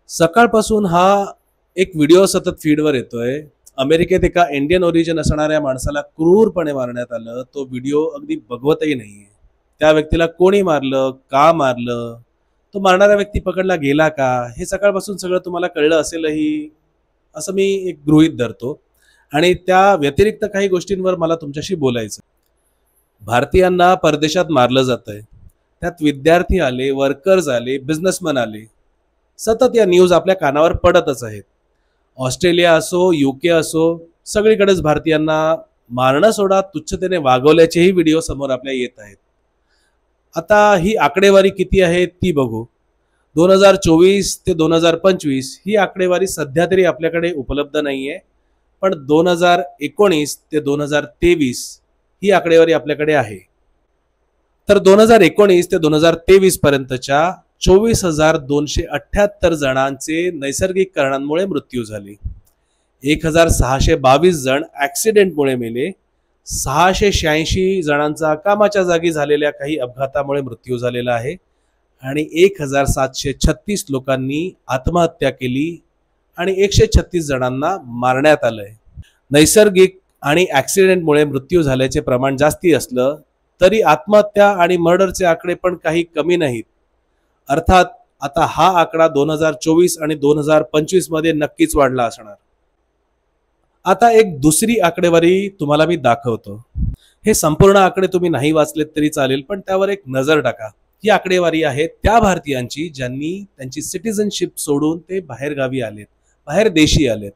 सकाळपासून हा एक व्हिडिओ सतत फीडवर येतोय। अमेरिकेत एका इंडियन ओरिजिन असणाऱ्या माणसाला क्रूरपणे मारण्यात आलं। तो व्हिडिओ अगदी बघवतही नाहीये। त्या व्यक्तीला कोणी मारलं, का मारलं, तो मारणारा व्यक्ती पकडला गेला का, हे सकाळपासून सगळं तुम्हाला कळलं असेलही असं मी एक गृहीत धरतो। आणि त्या व्यतिरिक्त काही गोष्टींवर मला तुमच्याशी बोलायचं। भारतीयांना परदेशात मारलं जातंय, त्यात विद्यार्थी आले, वर्कर्स आले, बिझनेसमॅन आले, सतत या न्यूज आपल्या कानावर पडतच आहेत। ऑस्ट्रेलिया असो, यूके असो, सगळीकडेच भारतीयांना मारणं सोडा तुच्छतेने वागवल्याचेही व्हिडिओ समोर आपल्या येत आहेत। आता ही आकडेवारी किती आहे ती बघू। 2024 ते 2025 ही आकडेवारी सध्या तरी आपल्याकडे उपलब्ध नाहीये, पण 2019 ते 2023 ही आकडेवारी आपल्याकडे आहे। तर 2019 ते 2023 पर्यंतच्या 24,278 जणांचे नैसर्गिक कारणांमुळे मृत्यू झाले। 1,622 जण ऍक्सिडेंटमुळे मेले। 686 जणांचा कामाच्या जागी झालेल्या काही अपघातामुळे मृत्यू झालेला आहे आणि 1,736 लोकांनी आत्महत्या केली आणि 136 जणांना मारण्यात आलंय। नैसर्गिक आणि ऍक्सिडेंटमुळे मृत्यू झाल्याचे प्रमाण जास्ती असलं तरी आत्महत्या आणि मर्डरचे आकडे पण काही कमी नाहीत। अर्थात आता हा आकडा 2024 आणि 2025 मध्ये नक्कीच वाढला असणार। आता एक दुसरी आकडेवारी तुम्हाला मी दाखवतो। हे संपूर्ण आकडे तुम्ही नाही वाचलेत तरी चालेल, पण त्यावर एक नजर टाका। ही आकडेवारी आहे त्या भारतीयांची ज्यांनी त्यांची सिटिझनशिप सोडून ते बाहेर गावी आलेत, बाहेर देशी आलेत।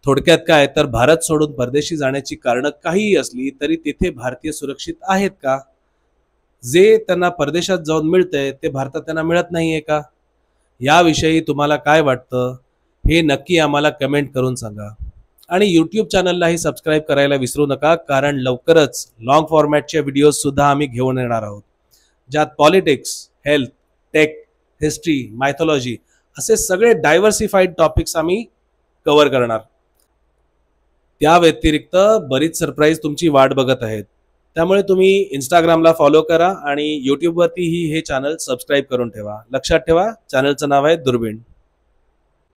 थोडक्यात काय तर भारत सोडून परदेशी जाण्याची कारणं काहीही असली तरी तिथे भारतीय सुरक्षित आहेत का? जे त्यांना परदेशात जाऊन मिळतंय ते भारतात त्यांना मिळत नाहीये का? याविषयी तुम्हाला काय वाटतं हे नक्की आम्हाला कमेंट करून सांगा। आणि यूट्यूब चॅनललाही सबस्क्राईब करायला विसरू नका, कारण लवकरच लॉंग फॉर्मॅटचे व्हिडिओज सुद्धा आम्ही घेऊन येणार आहोत, ज्यात politics, health, tech, history, mythology असे सगळे डायव्हर्सिफाईड टॉपिक्स आम्ही कव्हर करणार। त्या व्यतिरिक्त बरीच सरप्राईज तुमची वाट बघत आहेत, त्यामुळे तुम्ही इंस्टाग्रामला फॉलो करा आणि यूट्यूबवरतीही हे चॅनल सबस्क्राईब करून ठेवा। लक्षात ठेवा, चॅनलचं नाव आहे दुर्बीण।